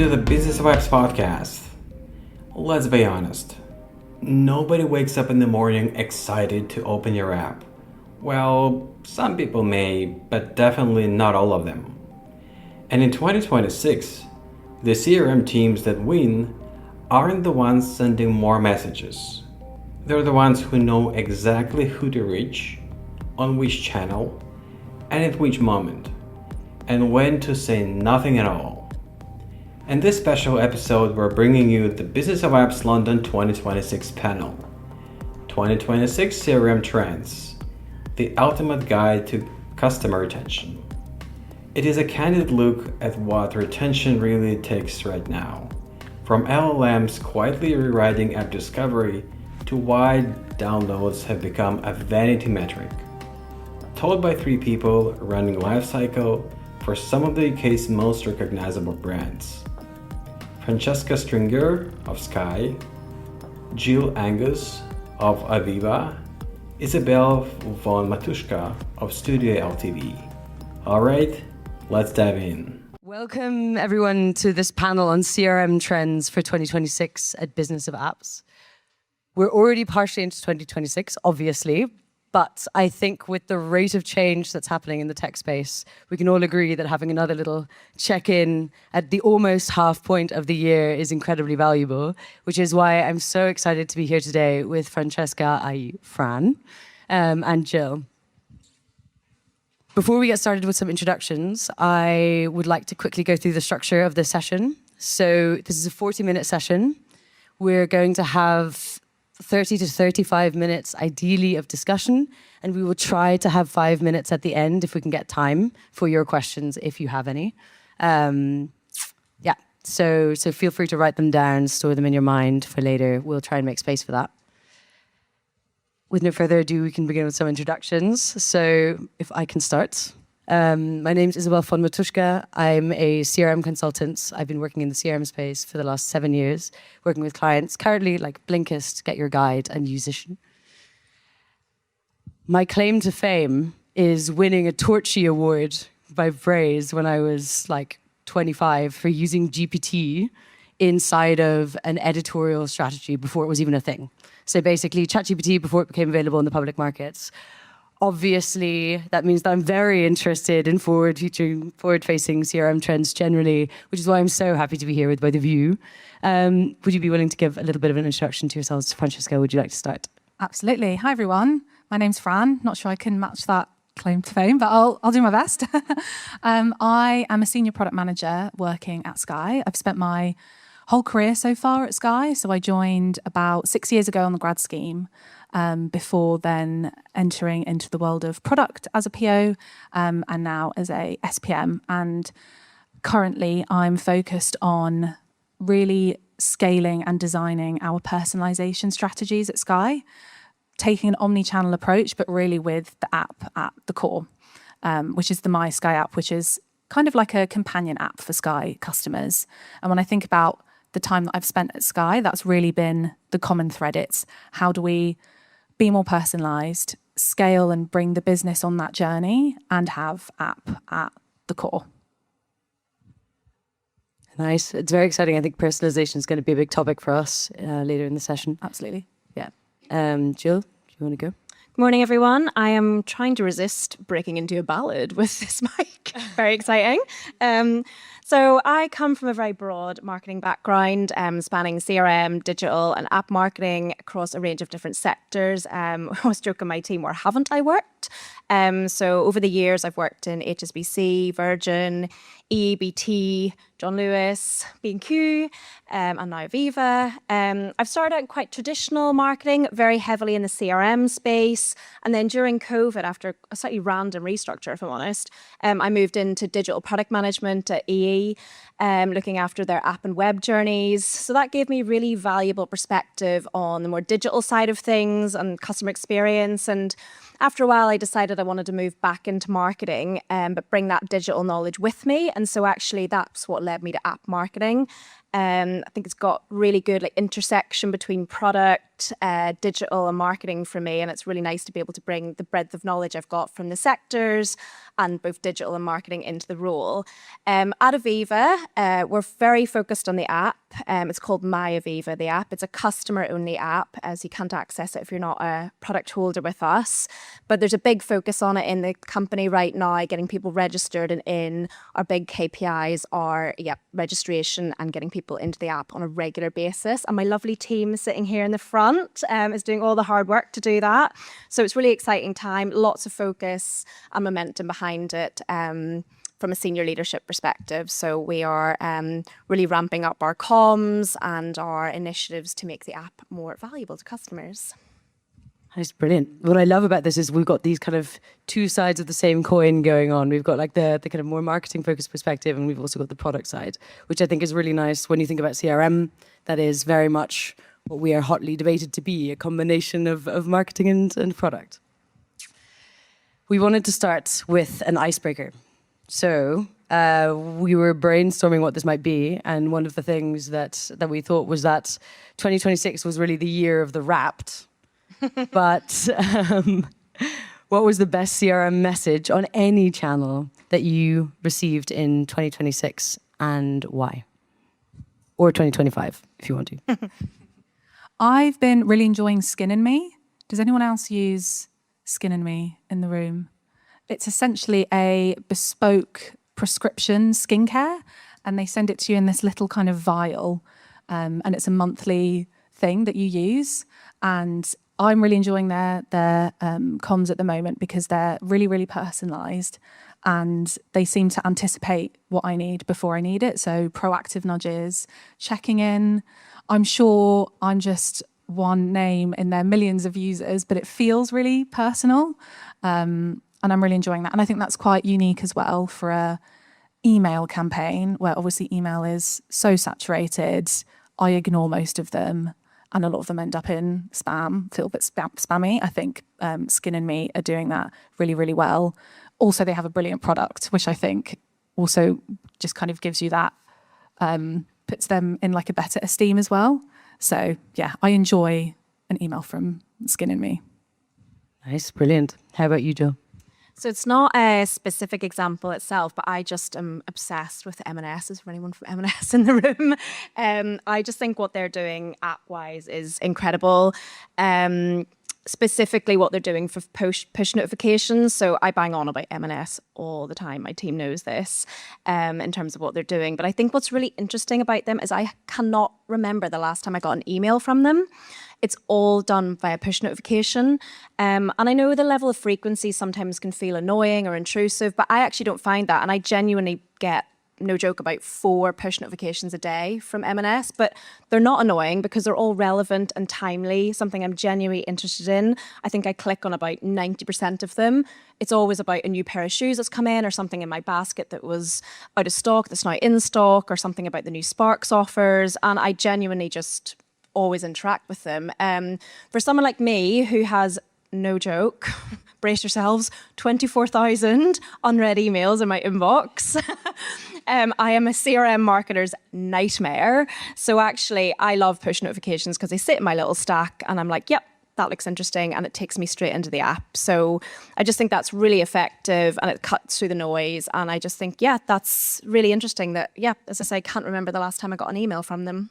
to the Business of Apps podcast. Let's be honest. Nobody wakes up in the morning excited to open your app. Well, some people may, but definitely not all of them. And in 2026, the CRM teams that win aren't the ones sending more messages. They're the ones who know exactly who to reach, on which channel, and at which moment, and when to say nothing at all. In this special episode, we're bringing you the Business of Apps London 2026 panel, 2026 CRM Trends, the ultimate guide to customer retention. It is a candid look at what retention really takes right now, from LLMs quietly rewriting app discovery to why downloads have become a vanity metric. Told by three people running lifecycle for some of the UK's most recognizable brands. Francesca Stringer of Sky, Jill Angus of Aviva, Isabel von Matuszka of Studio LTV. All right, let's dive in. Welcome everyone to this panel on CRM trends for 2026 at Business of Apps. We're already partially into 2026, obviously, but I think with the rate of change that's happening in the tech space, we can all agree that having another little check-in at the almost half point of the year is incredibly valuable, which is why I'm so excited to be here today with Francesca, i.e. Fran, and Jill. Before we get started with some introductions, I would like to quickly go through the structure of this session. So this is a 40-minute session. We're going to have 30 to 35 minutes, ideally, of discussion, and we will try to have 5 minutes at the end if we can get time for your questions, if you have any. So feel free to write them down, store them in your mind for later. We'll try and make space for that. With no further ado, we can begin with some introductions. So if I can start. My name is Isabel von Matuszka. I'm a CRM consultant. I've been working in the CRM space for the last 7 years, working with clients currently like Blinkist, Get Your Guide, and Musician. My claim to fame is winning a Torchy Award by Braze when I was like 25 for using GPT inside of an editorial strategy before it was even a thing. So basically, ChatGPT before it became available in the public markets. Obviously, that means that I'm very interested in forward-facing CRM trends generally, which is why I'm so happy to be here with both of you. Would you be willing to give a little bit of an introduction to yourselves? Francesca, would you like to start? Absolutely. Hi, everyone. My name's Fran. Not sure I can match that claim to fame, but I'll do my best. I am a senior product manager working at Sky. I've spent my whole career so far at Sky. So I joined about 6 years ago on the grad scheme, before then entering into the world of product as a PO, and now as a SPM. And currently I'm focused on really scaling and designing our personalization strategies at Sky, taking an omni-channel approach, but really with the app at the core, which is the My Sky app, which is kind of like a companion app for Sky customers. And when I think about the time that I've spent at Sky, that's really been the common thread. It's how do we be more personalized, scale and bring the business on that journey, and have app at the core. Nice. It's very exciting. I think personalization is going to be a big topic for us later in the session. Absolutely. Yeah. Jill, do you want to go? Good morning, everyone. I am trying to resist breaking into a ballad with this mic. Very exciting. So I come from a very broad marketing background, spanning CRM, digital and app marketing across a range of different sectors. I was joking my team, where haven't I worked? So over the years, I've worked in HSBC, Virgin, EEBT, John Lewis, B&Q, and now Aviva. I've started out quite traditional marketing, very heavily in the CRM space. And then during COVID, after a slightly random restructure, if I'm honest, I moved into digital product management at EE, looking after their app and web journeys. So that gave me really valuable perspective on the more digital side of things and customer experience. And after a while, I decided I wanted to move back into marketing, but bring that digital knowledge with me. And so actually, that's what led me to app marketing. I think it's got really good like intersection between product, digital and marketing for me. And it's really nice to be able to bring the breadth of knowledge I've got from the sectors and both digital and marketing into the role. At Aviva, we're very focused on the app. It's called My Aviva, the app. It's a customer-only app, as you can't access it if you're not a product holder with us. But there's a big focus on it in the company right now, getting people registered and in. Our big KPIs are registration and getting people into the app on a regular basis. And my lovely team sitting here in the front is doing all the hard work to do that. So it's really exciting time, lots of focus and momentum behind it. From a senior leadership perspective. So we are really ramping up our comms and our initiatives to make the app more valuable to customers. That's brilliant. What I love about this is we've got these kind of two sides of the same coin going on. We've got like the kind of more marketing focused perspective, and we've also got the product side, which I think is really nice. When you think about CRM, that is very much what we are hotly debated to be, a combination of marketing and product. We wanted to start with an icebreaker. So we were brainstorming what this might be, and one of the things that we thought was that 2026 was really the year of the Wrapped. But what was the best CRM message on any channel that you received in 2026, and why? Or 2025, if you want to. I've been really enjoying Skin in Me. Does anyone else use Skin in Me in the room? It's essentially a bespoke prescription skincare, and they send it to you in this little kind of vial, and it's a monthly thing that you use. And I'm really enjoying their comms at the moment because they're really, really personalised, and they seem to anticipate what I need before I need it. So proactive nudges, checking in. I'm sure I'm just one name in their millions of users, but it feels really personal. And I'm really enjoying that. And I think that's quite unique as well for a email campaign, where obviously email is so saturated. I ignore most of them, and a lot of them end up in spam, feel a bit spammy. I think Skin and Me are doing that really, really well. Also, they have a brilliant product, which I think also just kind of gives you that, puts them in like a better esteem as well. So yeah, I enjoy an email from Skin and Me. Nice, brilliant. How about you, Jill? So it's not a specific example itself, but I just am obsessed with M&S. Is there anyone from M&S in the room? I just think what they're doing app-wise is incredible. Specifically what they're doing for push notifications. So I bang on about M&S all the time. My team knows this in terms of what they're doing. But I think what's really interesting about them is I cannot remember the last time I got an email from them. It's all done via push notification. And I know the level of frequency sometimes can feel annoying or intrusive, but I actually don't find that. And I genuinely get, no joke, about 4 push notifications a day from M&S, but they're not annoying because they're all relevant and timely, something I'm genuinely interested in. I think I click on about 90% of them. It's always about a new pair of shoes that's come in, or something in my basket that was out of stock that's now in stock, or something about the new Sparks offers. And I genuinely just always interact with them. For someone like me who has, no joke, brace yourselves, 24,000 unread emails in my inbox. I am a CRM marketer's nightmare. So actually, I love push notifications because they sit in my little stack and I'm like, yep, that looks interesting, and it takes me straight into the app. So I just think that's really effective, and it cuts through the noise. And I just think, yeah, that's really interesting that, yeah, as I say, I can't remember the last time I got an email from them.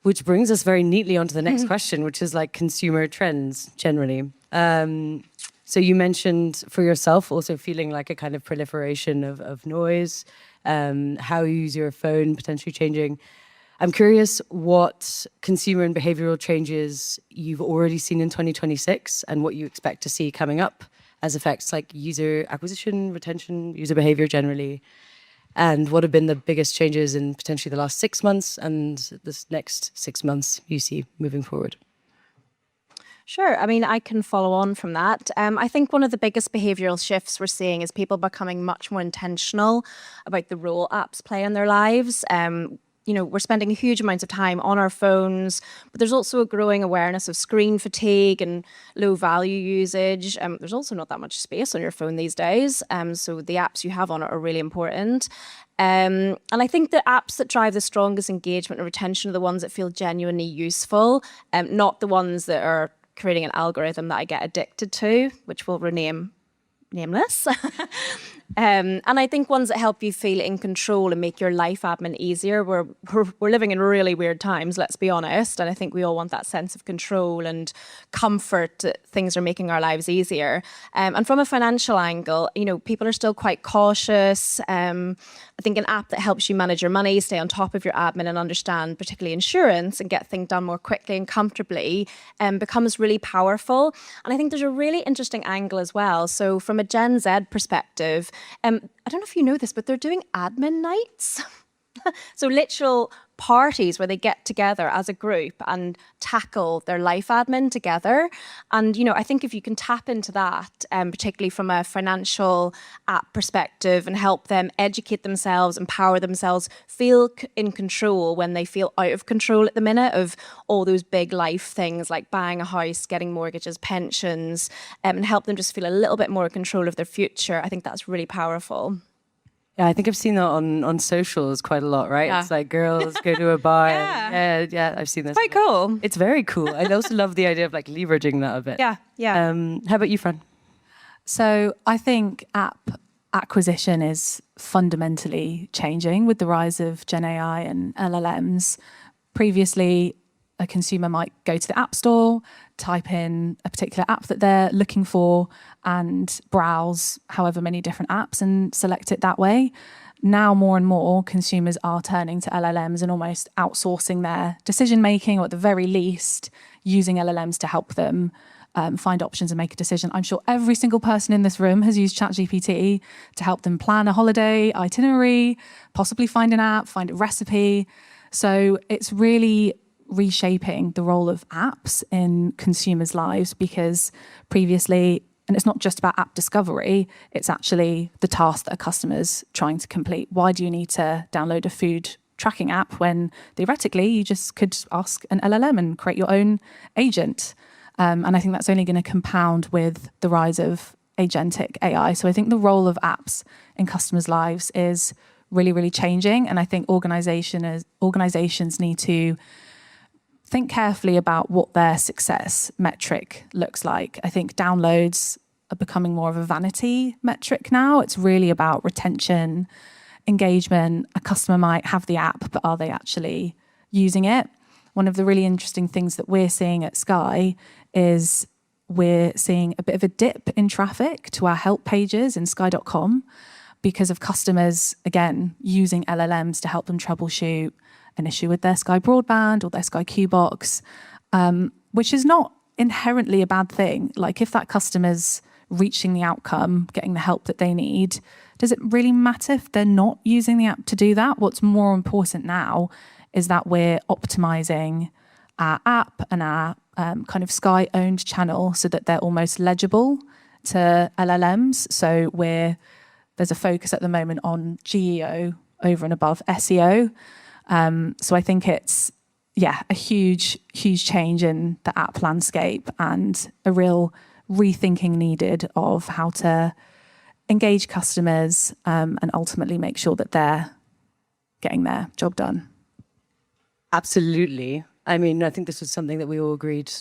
Which brings us very neatly onto the next question, which is like consumer trends generally. So you mentioned for yourself also feeling like a kind of proliferation of noise, how you use your phone potentially changing. I'm curious what consumer and behavioral changes you've already seen in 2026 and what you expect to see coming up as affects like user acquisition, retention, user behavior generally. And what have been the biggest changes in potentially the last 6 months and this next 6 months you see moving forward? Sure. I mean, I can follow on from that. I think one of the biggest behavioral shifts we're seeing is people becoming much more intentional about the role apps play in their lives. we're spending huge amounts of time on our phones, but there's also a growing awareness of screen fatigue and low value usage. There's also not that much space on your phone these days. So the apps you have on it are really important. And I think the apps that drive the strongest engagement and retention are the ones that feel genuinely useful, not the ones that are creating an algorithm that I get addicted to, which will rename nameless. And I think ones that help you feel in control and make your life admin easier. We're living in really weird times, let's be honest. And I think we all want that sense of control and comfort that things are making our lives easier. And from a financial angle, people are still quite cautious. I think an app that helps you manage your money, stay on top of your admin and understand particularly insurance and get things done more quickly and comfortably becomes really powerful. And I think there's a really interesting angle as well. So from a Gen Z perspective, I don't know if you know this, but they're doing admin nights. So literal parties where they get together as a group and tackle their life admin together. And, I think if you can tap into that, particularly from a financial app perspective, and help them educate themselves, empower themselves, feel in control when they feel out of control at the minute of all those big life things like buying a house, getting mortgages, pensions, and help them just feel a little bit more in control of their future, I think that's really powerful. Yeah, I think I've seen that on socials quite a lot, right? Yeah. It's like girls go to a bar. Yeah. Yeah, I've seen this. Quite cool. It's very cool. I also love the idea of like leveraging that a bit. Yeah. How about you, Fran? So I think app acquisition is fundamentally changing with the rise of Gen AI and LLMs. Previously, a consumer might go to the App Store, type in a particular app that they're looking for and browse however many different apps and select it that way. Now, more and more consumers are turning to LLMs and almost outsourcing their decision making, or at the very least, using LLMs to help them find options and make a decision. I'm sure every single person in this room has used ChatGPT to help them plan a holiday itinerary, possibly find an app, find a recipe. So it's really reshaping the role of apps in consumers' lives, because previously, and it's not just about app discovery, it's actually the task that a customer's trying to complete. Why do you need to download a food tracking app when theoretically you just could ask an LLM and create your own agent? And I think that's only going to compound with the rise of agentic AI. So I think the role of apps in customers' lives is really, really changing. And I think organizations need to think carefully about what their success metric looks like. I think downloads are becoming more of a vanity metric now. It's really about retention, engagement. A customer might have the app, but are they actually using it? One of the really interesting things that we're seeing at Sky is we're seeing a bit of a dip in traffic to our help pages in sky.com because of customers, again, using LLMs to help them troubleshoot an issue with their Sky broadband or their Sky Q box, which is not inherently a bad thing. Like if that customer's reaching the outcome, getting the help that they need, does it really matter if they're not using the app to do that? What's more important now is that we're optimizing our app and our kind of Sky-owned channel so that they're almost legible to LLMs. So there's a focus at the moment on GEO over and above SEO. So I think it's, a huge, huge change in the app landscape and a real rethinking needed of how to engage customers and ultimately make sure that they're getting their job done. Absolutely. I mean, I think this was something that we all agreed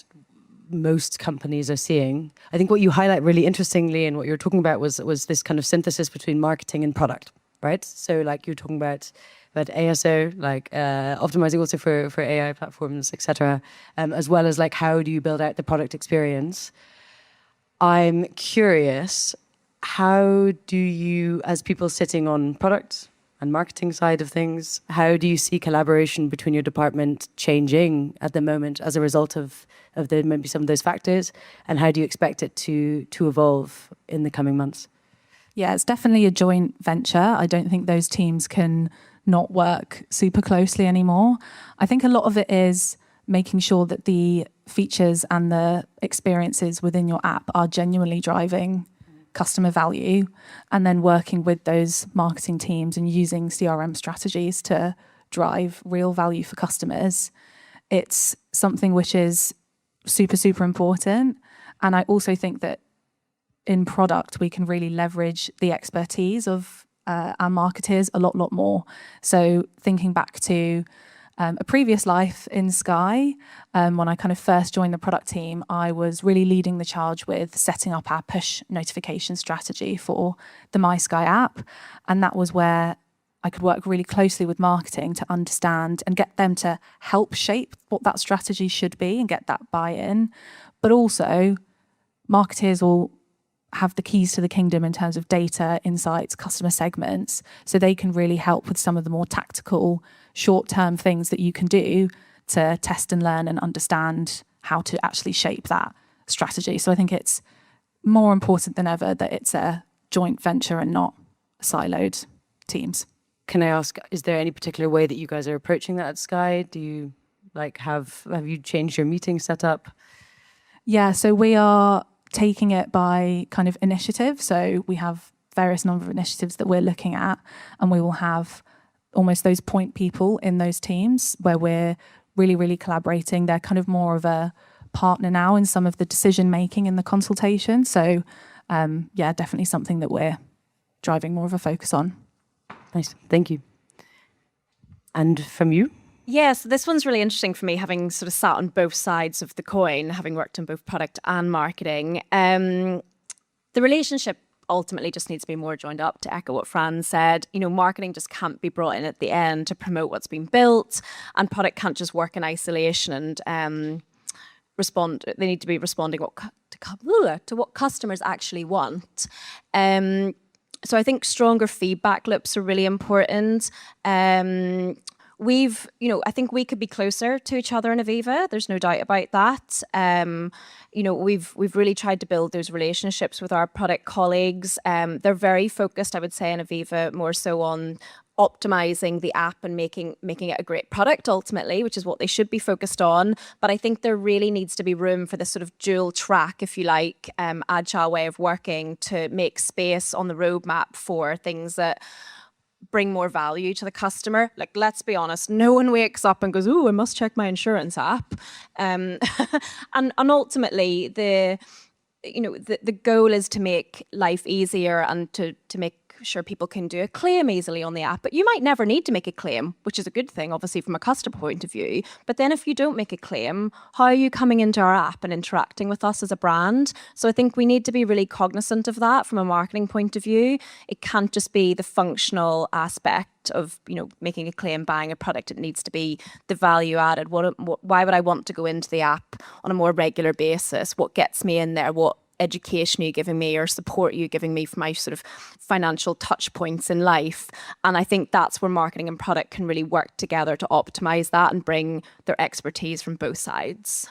most companies are seeing. I think what you highlight really interestingly and what you're talking about was this kind of synthesis between marketing and product, right? So like you're talking about ASO, like optimizing also for AI platforms, etc., as well as like how do you build out the product experience. I'm curious, how do you, as people sitting on product and marketing side of things, how do you see collaboration between your department changing at the moment as a result of maybe some of those factors, and how do you expect it to evolve in the coming months? Yeah, it's definitely a joint venture. I don't think those teams can not work super closely anymore. I think a lot of it is making sure that the features and the experiences within your app are genuinely driving customer value, and then working with those marketing teams and using CRM strategies to drive real value for customers, it's something which is super, super important. And I also think that in product, we can really leverage the expertise of our marketers a lot more. So thinking back to a previous life in Sky, when I kind of first joined the product team, I was really leading the charge with setting up our push notification strategy for the My Sky app. And that was where I could work really closely with marketing to understand and get them to help shape what that strategy should be and get that buy-in. But also, marketers will have the keys to the kingdom in terms of data, insights, customer segments, so they can really help with some of the more tactical, short-term things that you can do to test and learn and understand how to actually shape that strategy. So I think it's more important than ever that it's a joint venture and not siloed teams. Can I ask, is there any particular way that you guys are approaching that at Sky? Do you have you changed your meeting setup? Yeah, so we are taking it by kind of initiative. So we have various number of initiatives that we're looking at, and we will have almost those point people in those teams where we're really, really collaborating. They're kind of more of a partner now in some of the decision making and the consultation. So yeah, definitely something that we're driving more of a focus on. Nice, thank you. And from you? Yeah, so this one's really interesting for me, having sort of sat on both sides of the coin, having worked in both product and marketing. The relationship ultimately just needs to be more joined up, to echo what Fran said. You know, marketing just can't be brought in at the end to promote what's been built, and product can't just work in isolation and respond. They need to be responding to what customers actually want. So I think stronger feedback loops are really important. I think we could be closer to each other in Aviva. There's no doubt about that. We've really tried to build those relationships with our product colleagues. They're very focused, I would say, in Aviva more so on optimizing the app and making it a great product ultimately, which is what they should be focused on. But I think there really needs to be room for this sort of dual track, if you like, agile way of working to make space on the roadmap for things that bring more value to the customer. Like, let's be honest, no one wakes up and goes, "Oh, I must check my insurance app." And ultimately, the goal is to make life easier and to make sure people can do a claim easily on the app. But you might never need to make a claim, which is a good thing, obviously, from a customer point of view. But then if you don't make a claim, how are you coming into our app and interacting with us as a brand? So I think we need to be really cognizant of that from a marketing point of view. It can't just be the functional aspect of, making a claim, buying a product. It needs to be the value added. Why would I want to go into the app on a more regular basis? What gets me in there? What education are you giving me, or support are you giving me for my sort of financial touch points in life? And I think that's where marketing and product can really work together to optimize that and bring their expertise from both sides.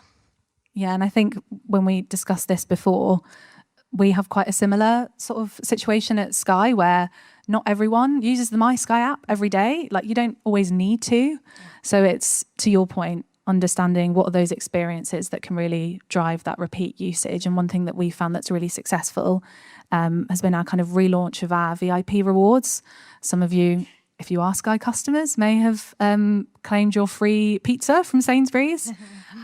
Yeah, and I think when we discussed this before, we have quite a similar sort of situation at Sky where not everyone uses the My Sky app every day. Like, you don't always need to. So it's, to your point, understanding what are those experiences that can really drive that repeat usage. And one thing that we found that's really successful has been our kind of relaunch of our VIP rewards. Some of you, if you are Sky customers, may have claimed your free pizza from Sainsbury's.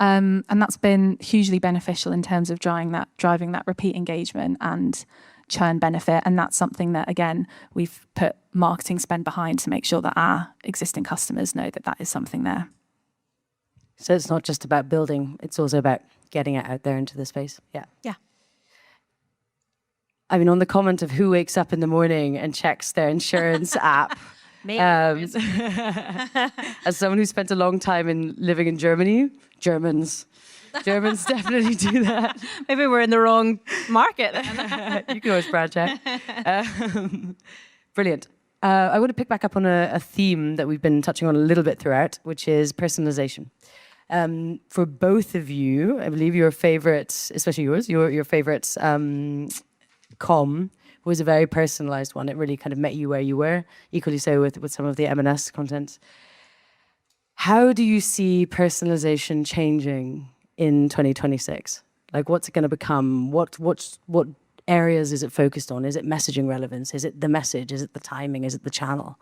And that's been hugely beneficial in terms of driving that repeat engagement and churn benefit. And that's something that, again, we've put marketing spend behind to make sure that our existing customers know that that is something there. So it's not just about building, it's also about getting it out there into the space. Yeah. Yeah. I mean, on the comment of who wakes up in the morning and checks their insurance app, as someone who spent a long time living in Germany, Germans definitely do that. Maybe we're in the wrong market. You can always branch out. Brilliant. I want to pick back up on a theme that we've been touching on a little bit throughout, which is personalization. For both of you, I believe your favorites, especially yours, your favorites, com was a very personalized one. It really kind of met you where you were, equally so with some of the M&S content. How do you see personalization changing in 2026? Like, what's it going to become? What areas is it focused on? Is it messaging relevance? Is it the message? Is it the timing? Is it the channel?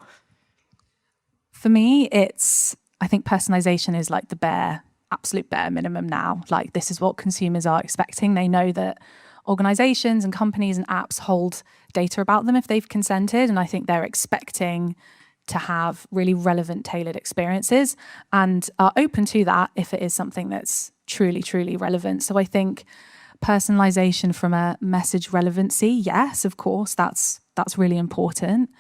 For me, I think personalization is like the absolute bare minimum now. Like, this is what consumers are expecting. They know that organizations and companies and apps hold data about them if they've consented. And I think they're expecting to have really relevant, tailored experiences and are open to that if it is something that's truly, truly relevant. So I think personalization from a message relevancy, yes, of course, that's really important.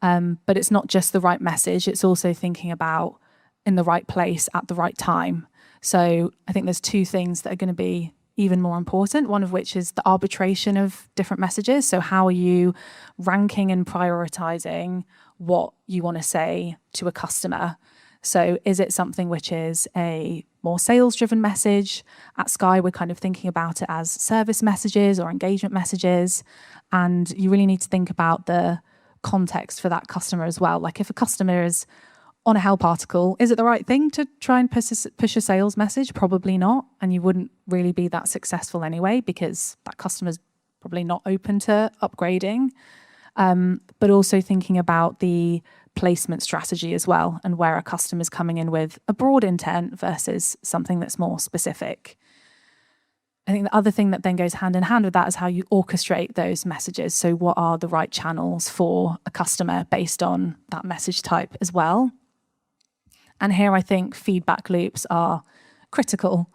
But it's not just the right message. It's also thinking about in the right place at the right time. So I think there's two things that are going to be even more important, one of which is the arbitration of different messages. So how are you ranking and prioritizing what you want to say to a customer? So is it something which is a more sales-driven message? At Sky, we're kind of thinking about it as service messages or engagement messages. And you really need to think about the context for that customer as well. Like, if a customer is on a help article, is it the right thing to try and push a sales message? Probably not. And you wouldn't really be that successful anyway, because that customer's probably not open to upgrading. But also thinking about the placement strategy as well, and where a customer's coming in with a broad intent versus something that's more specific. I think the other thing that then goes hand in hand with that is how you orchestrate those messages. So what are the right channels for a customer based on that message type as well? And here I think feedback loops are critical,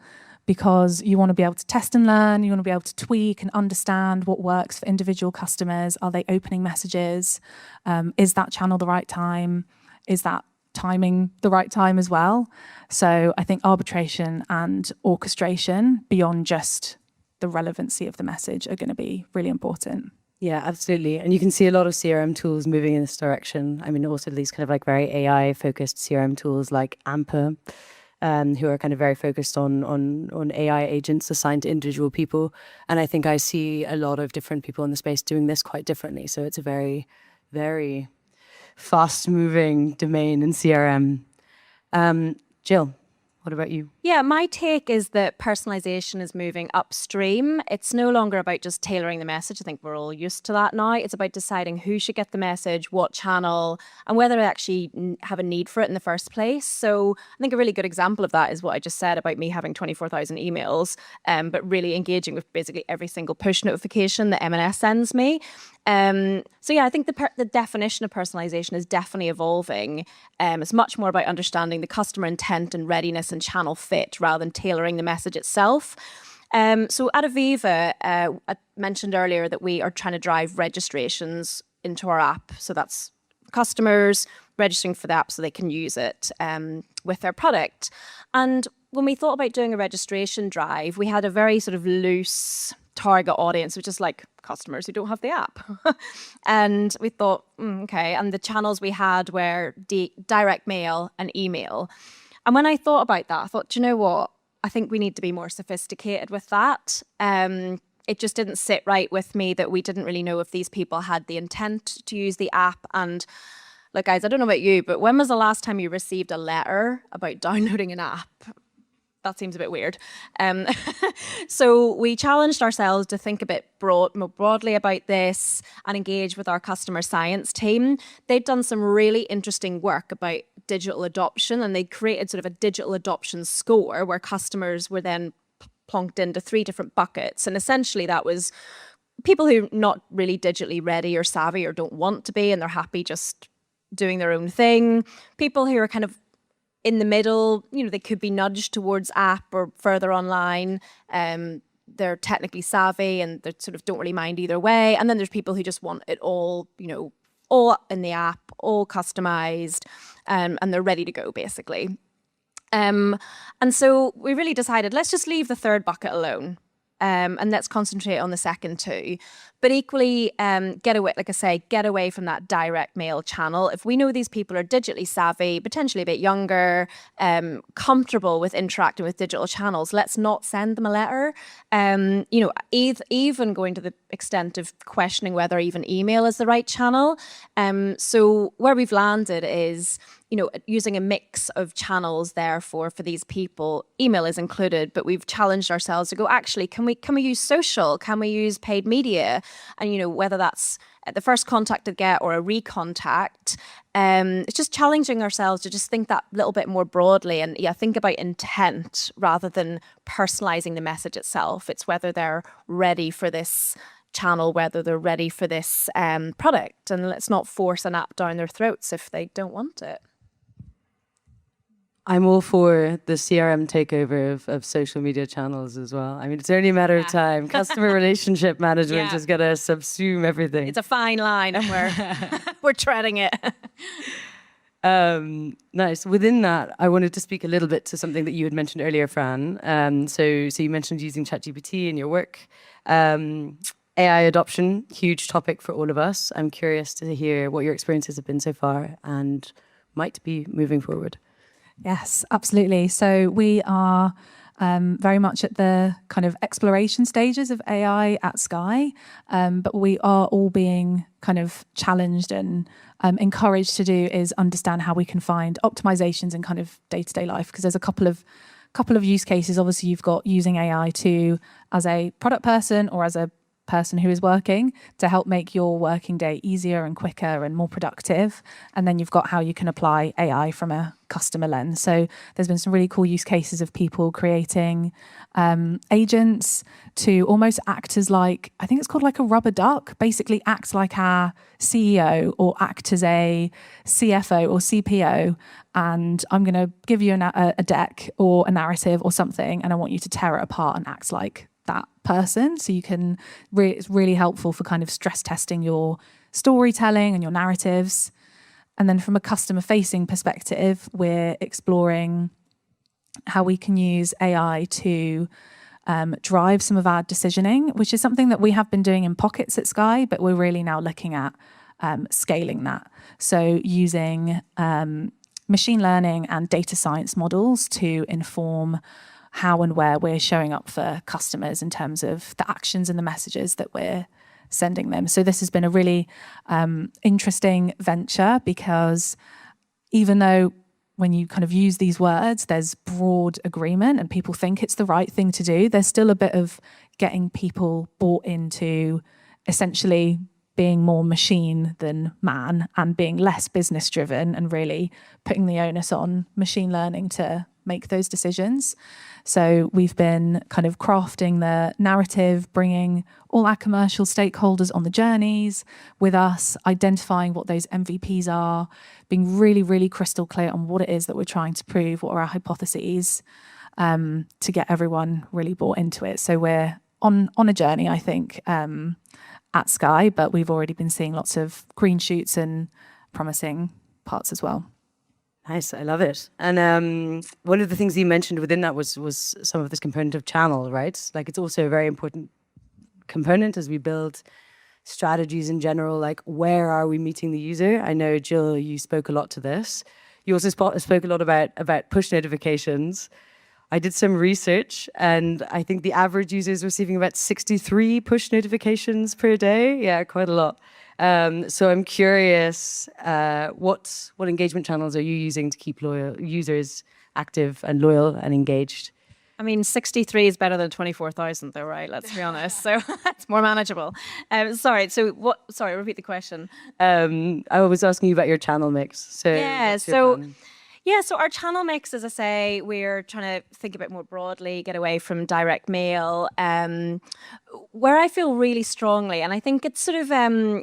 because you want to be able to test and learn, you want to be able to tweak and understand what works for individual customers. Are they opening messages? Is that channel the right time? Is that timing the right time as well? So I think arbitration and orchestration beyond just the relevancy of the message are going to be really important. Yeah, absolutely. And you can see a lot of CRM tools moving in this direction. I mean, also these kind of like very AI-focused CRM tools like Amper, who are kind of very focused on AI agents assigned to individual people. And I think I see a lot of different people in the space doing this quite differently. So it's a very, very fast-moving domain in CRM. Jill, what about you? Yeah, my take is that personalization is moving upstream. It's no longer about just tailoring the message. I think we're all used to that now. It's about deciding who should get the message, what channel, and whether they actually have a need for it in the first place. So I think a really good example of that is what I just said about me having 24,000 emails, but really engaging with basically every single push notification that M&S sends me. So yeah, I think the definition of personalization is definitely evolving. It's much more about understanding the customer intent and readiness and channel fit rather than tailoring the message itself. So at Aviva, I mentioned earlier that we are trying to drive registrations into our app. So that's customers registering for the app so they can use it with their product. And when we thought about doing a registration drive, we had a very sort of loose target audience, which is like customers who don't have the app. And we thought, okay. And the channels we had were direct mail and email. And when I thought about that, I thought, do you know what? I think we need to be more sophisticated with that. It just didn't sit right with me that we didn't really know if these people had the intent to use the app. And look, guys, I don't know about you, but when was the last time you received a letter about downloading an app? That seems a bit weird. So we challenged ourselves to think a bit more broadly about this and engage with our customer science team. They'd done some really interesting work about digital adoption, and they created sort of a digital adoption score where customers were then plonked into 3 different buckets. And essentially that was people who are not really digitally ready or savvy or don't want to be, and they're happy just doing their own thing. People who are kind of in the middle, you know, they could be nudged towards app or further online. They're technically savvy and they sort of don't really mind either way. And then there's people who just want it all, you know, all in the app, all customized, and they're ready to go basically. And so we really decided, let's just leave the third bucket alone. And let's concentrate on the second two. But equally, get away from that direct mail channel. If we know these people are digitally savvy, potentially a bit younger, comfortable with interacting with digital channels, let's not send them a letter. You know, even going to the extent of questioning whether even email is the right channel. So where we've landed is, using a mix of channels there for these people. Email is included, but we've challenged ourselves to go, actually, can we use social? Can we use paid media? And, whether that's the first contact to get or a recontact, it's just challenging ourselves to just think that little bit more broadly and think about intent rather than personalizing the message itself. It's whether they're ready for this channel, whether they're ready for this product, and let's not force an app down their throats if they don't want it. I'm all for the CRM takeover of social media channels as well. I mean, it's only a matter of time. Customer relationship management is going to subsume everything. It's a fine line, and we're treading it. Nice. Within that, I wanted to speak a little bit to something that you had mentioned earlier, Fran. So you mentioned using ChatGPT in your work. AI adoption, huge topic for all of us. I'm curious to hear what your experiences have been so far and might be moving forward. Yes, absolutely. So we are very much at the kind of exploration stages of AI at Sky, but we are all being kind of challenged and encouraged to do is understand how we can find optimizations in kind of day-to-day life, because there's a couple of use cases. Obviously, you've got using AI as a product person or as a person who is working to help make your working day easier and quicker and more productive. And then you've got how you can apply AI from a customer lens. So there's been some really cool use cases of people creating agents to almost act as I think it's called like a rubber duck, basically act like our CEO or act as a CFO or CPO. And I'm going to give you a deck or a narrative or something, and I want you to tear it apart and act like that person. So you can it's really helpful for kind of stress testing your storytelling and your narratives. And then from a customer facing perspective, we're exploring how we can use AI to drive some of our decisioning, which is something that we have been doing in pockets at Sky, but we're really now looking at scaling that. So using machine learning and data science models to inform how and where we're showing up for customers in terms of the actions and the messages that we're sending them. So this has been a really interesting venture, because even though when you kind of use these words, there's broad agreement and people think it's the right thing to do, there's still a bit of getting people bought into essentially being more machine than man and being less business driven and really putting the onus on machine learning to make those decisions. So we've been kind of crafting the narrative, bringing all our commercial stakeholders on the journeys with us, identifying what those MVPs are, being really, really crystal clear on what it is that we're trying to prove, what are our hypotheses, to get everyone really bought into it. So we're on a journey, I think, at Sky, but we've already been seeing lots of green shoots and promising parts as well. Nice, I love it. And one of the things you mentioned within that was some of this component of channel, right? Like it's also a very important component as we build strategies in general, like where are we meeting the user? I know, Jill, you spoke a lot to this. You also spoke a lot about push notifications. I did some research, and I think the average user is receiving about 63 push notifications per day. Yeah, quite a lot. So I'm curious, what engagement channels are you using to keep loyal users active and loyal and engaged? I mean, 63 is better than 24,000 though, right? Let's be honest. So it's more manageable. Sorry, repeat the question. I was asking you about your channel mix. So So our channel mix, as I say, we're trying to think a bit more broadly, get away from direct mail. Where I feel really strongly, and I think it's sort of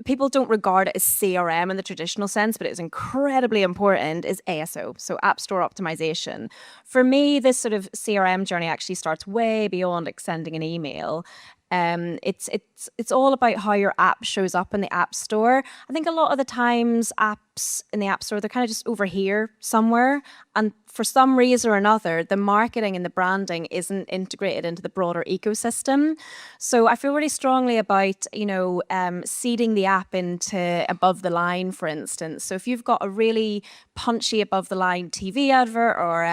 people don't regard it as CRM in the traditional sense, but it's incredibly important, is ASO, so App Store Optimization. For me, this sort of CRM journey actually starts way beyond like sending an email. It's all about how your app shows up in the App Store. I think a lot of the times apps in the App Store, they're kind of just over here somewhere. And for some reason or another, the marketing and the branding isn't integrated into the broader ecosystem. So I feel really strongly about, seeding the app into above the line, for instance. So if you've got a really punchy above the line TV advert or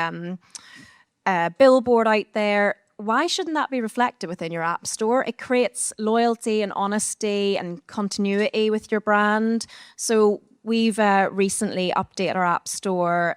a billboard out there, why shouldn't that be reflected within your app store? It creates loyalty and honesty and continuity with your brand. So we've recently updated our App Store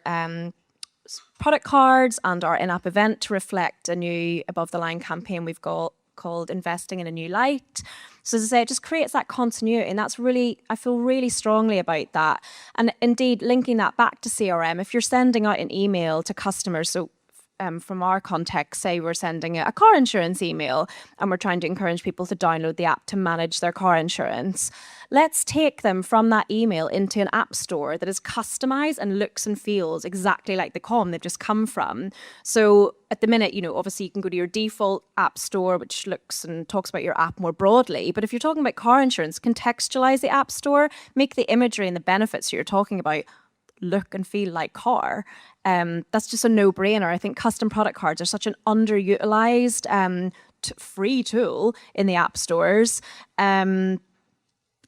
product cards and our in-app event to reflect a new above-the-line campaign we've got called Investing in a New Light. So as I say, it just creates that continuity, and that's really, I feel really strongly about that. And indeed, linking that back to CRM, if you're sending out an email to customers, so from our context, say we're sending a car insurance email and we're trying to encourage people to download the app to manage their car insurance. Let's take them from that email into an app store that is customized and looks and feels exactly like the com they've just come from. So at the minute, obviously you can go to your default app store, which looks and talks about your app more broadly. But if you're talking about car insurance, contextualize the app store, make the imagery and the benefits you're talking about look and feel like car. That's just a no-brainer. I think custom product cards are such an underutilized free tool in the app stores. And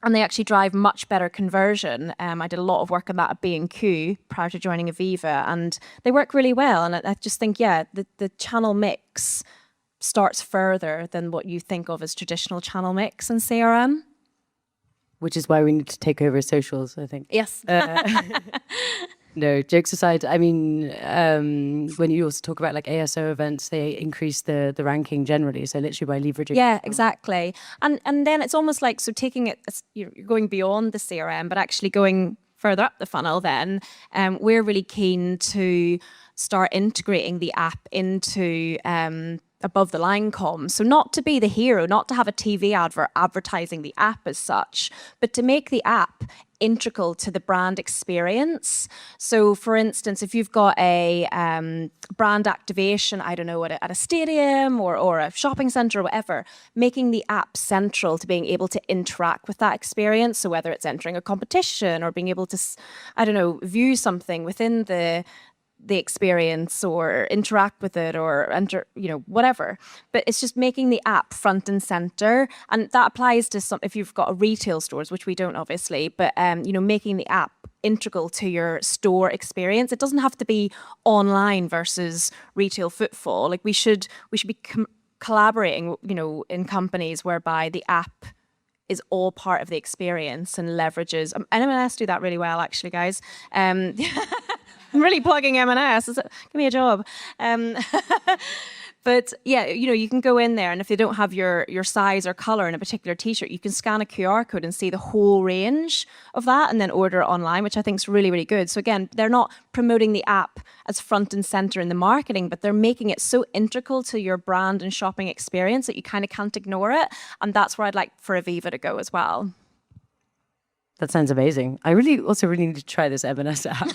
they actually drive much better conversion. I did a lot of work on that at B&Q prior to joining Aviva, and they work really well. And I just think, the channel mix starts further than what you think of as traditional channel mix in CRM. Which is why we need to take over socials, I think. Yes. No, jokes aside, I mean, when you also talk about like ASO events, they increase the ranking generally. So literally by leveraging. Yeah, exactly. And then it's almost like, so taking it, you're going beyond the CRM, but actually going further up the funnel then, we're really keen to start integrating the app into above the line comms. So not to be the hero, not to have a TV advert advertising the app as such, but to make the app integral to the brand experience. So for instance, if you've got a brand activation, I don't know, at a stadium or a shopping center or whatever, making the app central to being able to interact with that experience. So whether it's entering a competition or being able to, I don't know, view something within the experience or interact with it or enter, whatever. But it's just making the app front and center. And that applies to some, if you've got a retail stores, which we don't obviously, but, making the app integral to your store experience. It doesn't have to be online versus retail footfall. Like we should be collaborating, in companies whereby the app is all part of the experience and leverages. M&S do that really well, actually, guys. I'm really plugging M&S. Give me a job. But yeah, you can go in there, and if they don't have your size or color in a particular t-shirt, you can scan a QR code and see the whole range of that and then order it online, which I think is really, really good. So again, they're not promoting the app as front and center in the marketing, but they're making it so integral to your brand and shopping experience that you kind of can't ignore it. And that's where I'd like for Aviva to go as well. That sounds amazing. I really need to try this M&S app.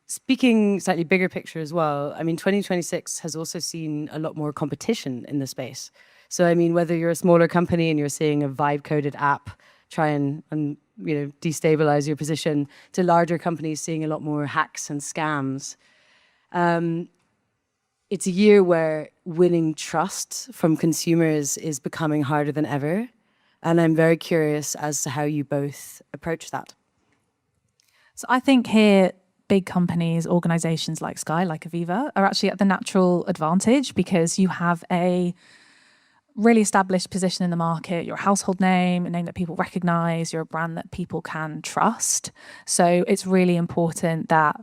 Speaking slightly bigger picture as well, I mean, 2026 has also seen a lot more competition in the space. So, I mean, whether you're a smaller company and you're seeing a vibe-coded app try and destabilize your position, to larger companies seeing a lot more hacks and scams. It's a year where winning trust from consumers is becoming harder than ever. And I'm very curious as to how you both approach that. So I think here, big companies, organizations like Sky, like Aviva, are actually at the natural advantage because you have a really established position in the market. You're a household name, a name that people recognize. You're a brand that people can trust. So it's really important that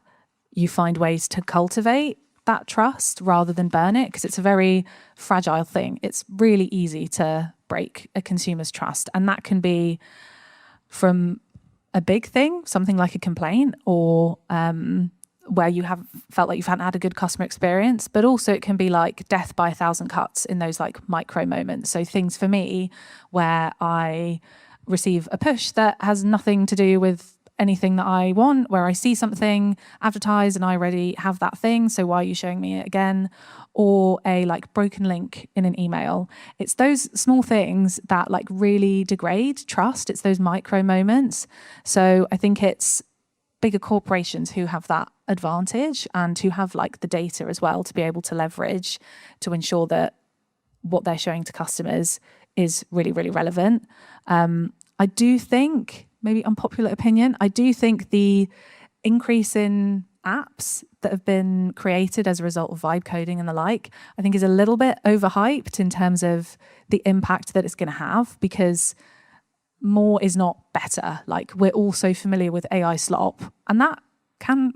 you find ways to cultivate that trust rather than burn it, because it's a very fragile thing. It's really easy to break a consumer's trust. And that can be from a big thing, something like a complaint, or where you have felt like you've hadn't had a good customer experience, but also it can be like death by 1,000 cuts in those like micro moments. So things for me where I receive a push that has nothing to do with anything that I want, where I see something advertised and I already have that thing, so why are you showing me it again? Or a like broken link in an email. It's those small things that like really degrade trust. It's those micro moments. So I think it's bigger corporations who have that advantage and who have like the data as well to be able to leverage to ensure that what they're showing to customers is really, really relevant. I do think, maybe unpopular opinion, I do think the increase in apps that have been created as a result of vibe coding and the like, I think is a little bit overhyped in terms of the impact that it's going to have, because more is not better. Like, we're all so familiar with AI slop, and that can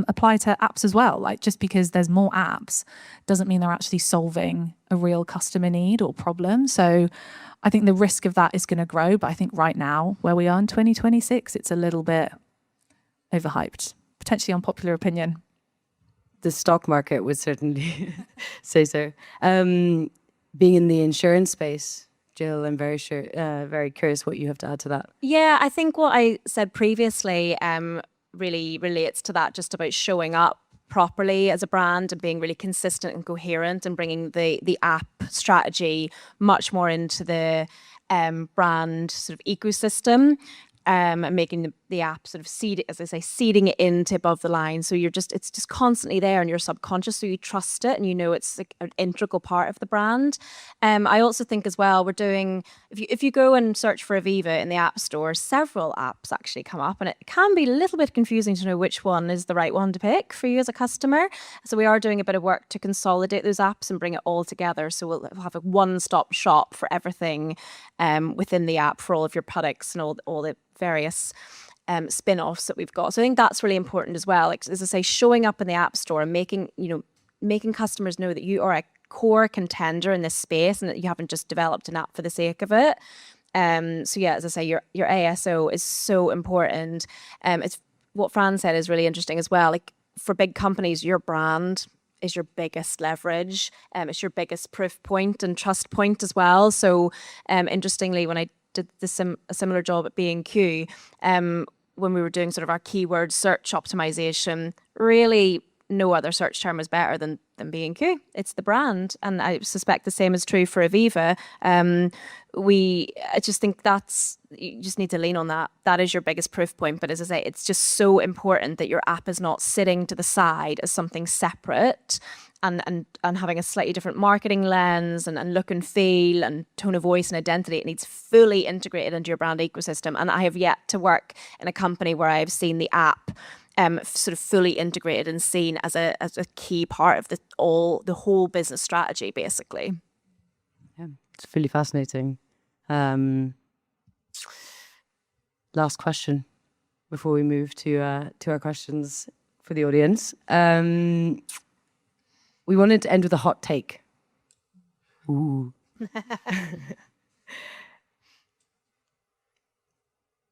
apply to apps as well. Like, just because there's more apps doesn't mean they're actually solving a real customer need or problem. So I think the risk of that is going to grow. But I think right now, where we are in 2026, it's a little bit overhyped, potentially unpopular opinion. The stock market would certainly say so. Being in the insurance space, Jill, I'm very curious what you have to add to that. Yeah, I think what I said previously really relates to that, just about showing up properly as a brand and being really consistent and coherent and bringing the app strategy much more into the brand sort of ecosystem. And making the app sort of seeding it into above the line. So it's just constantly there in your subconscious. So you trust it and you know it's like an integral part of the brand. I also think as well, we're doing, if you go and search for Aviva in the App Store, several apps actually come up, and it can be a little bit confusing to know which one is the right one to pick for you as a customer. So we are doing a bit of work to consolidate those apps and bring it all together. So we'll have a one-stop shop for everything within the app for all of your products and all the various spin-offs that we've got. So I think that's really important as well. Like, as I say, showing up in the App Store and making customers know that you are a core contender in this space and that you haven't just developed an app for the sake of it. So yeah, as I say, your ASO is so important. It's what Fran said is really interesting as well. Like, for big companies, your brand is your biggest leverage. It's your biggest proof point and trust point as well. So interestingly, when I did a similar job at B&Q, when we were doing sort of our keyword search optimization, really no other search term was better than B&Q. It's the brand. And I suspect the same is true for Aviva. I just think you just need to lean on that. That is your biggest proof point. But as I say, it's just so important that your app is not sitting to the side as something separate and having a slightly different marketing lens and look and feel and tone of voice and identity. It needs fully integrated into your brand ecosystem. And I have yet to work in a company where I've seen the app sort of fully integrated and seen as a key part of the whole business strategy, basically. Yeah, it's really fascinating. Last question before we move to our questions for the audience. We wanted to end with a hot take. Ooh.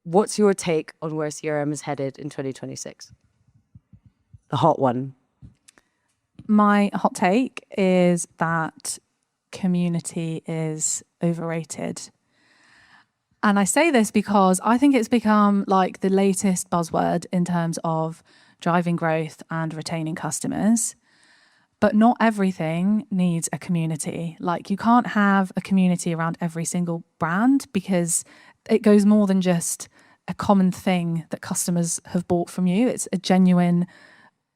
What's your take on where CRM is headed in 2026? The hot one. My hot take is that community is overrated. And I say this because I think it's become like the latest buzzword in terms of driving growth and retaining customers. But not everything needs a community. Like, you can't have a community around every single brand because it goes more than just a common thing that customers have bought from you. It's a genuine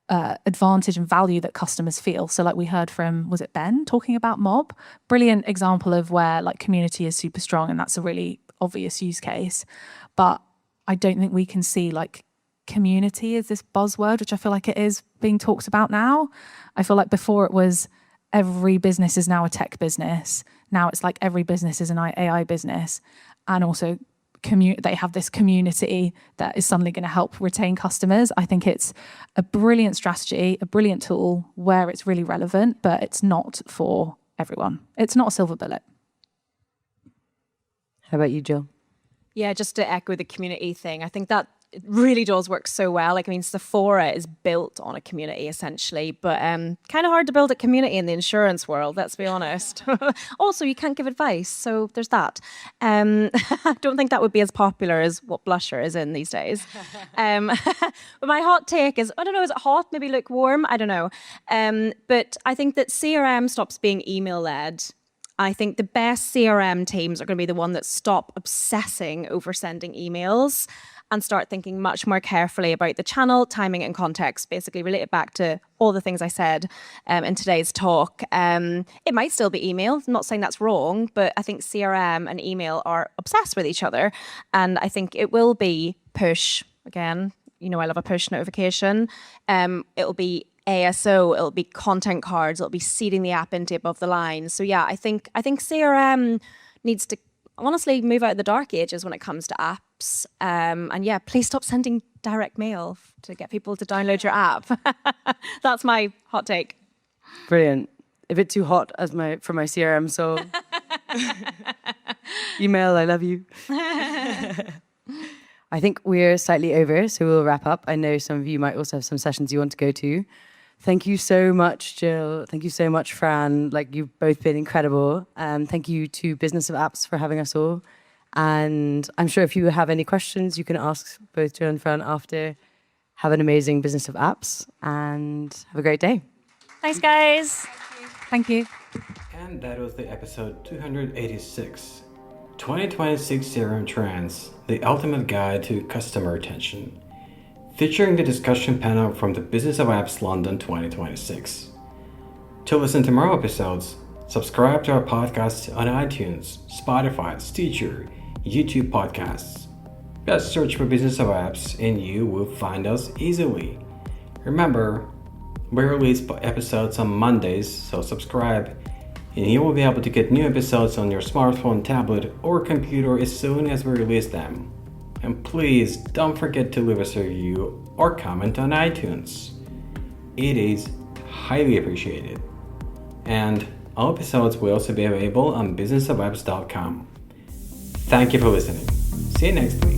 advantage and value that customers feel. So like we heard from, was it Ben talking about Mob? Brilliant example of where like community is super strong, and that's a really obvious use case. But I don't think we can see like community is this buzzword, which I feel like it is being talked about now. I feel like before it was every business is now a tech business. Now it's like every business is an AI business. And also they have this community that is suddenly going to help retain customers. I think it's a brilliant strategy, a brilliant tool where it's really relevant, but it's not for everyone. It's not a silver bullet. How about you, Jill? Yeah, just to echo the community thing, I think that it really does work so well. Like, I mean, Sephora is built on a community essentially, but kind of hard to build a community in the insurance world, let's be honest. Also, you can't give advice, so there's that. I don't think that would be as popular as what Blusher is in these days. But my hot take is, I don't know, is it hot? Maybe lukewarm? I don't know. But I think that CRM stops being email-led. I think the best CRM teams are going to be the one that stop obsessing over sending emails and start thinking much more carefully about the channel, timing, and context, basically related back to all the things I said in today's talk. It might still be email. I'm not saying that's wrong, but I think CRM and email are obsessed with each other. And I think it will be push. Again, you know, I love a push notification. It'll be ASO, it'll be content cards, it'll be seeding the app into above the line. So yeah, I think CRM needs to honestly move out of the dark ages when it comes to apps. And yeah, please stop sending direct mail to get people to download your app. That's my hot take. Brilliant. A bit too hot for my CRM, so email, I love you. I think we're slightly over, so we'll wrap up. I know some of you might also have some sessions you want to go to. Thank you so much, Jill. Thank you so much, Fran. Like, you've both been incredible. Thank you to Business of Apps for having us all. And I'm sure if you have any questions, you can ask both Jill and Fran after. Have an amazing Business of Apps and have a great day. Thanks, guys. Thank you. And that was the episode 286. 2026 CRM Trends, the ultimate guide to customer retention, featuring the discussion panel from the Business of Apps London 2026. To listen to more episodes, subscribe to our podcasts on iTunes, Spotify, Stitcher, YouTube podcasts. Just search for Business of Apps and you will find us easily. Remember, we release episodes on Mondays, so subscribe and you will be able to get new episodes on your smartphone, tablet, or computer as soon as we release them. And please don't forget to leave us a review or comment on iTunes. It is highly appreciated. And all episodes will also be available on businessofapps.com. Thank you for listening. See you next week.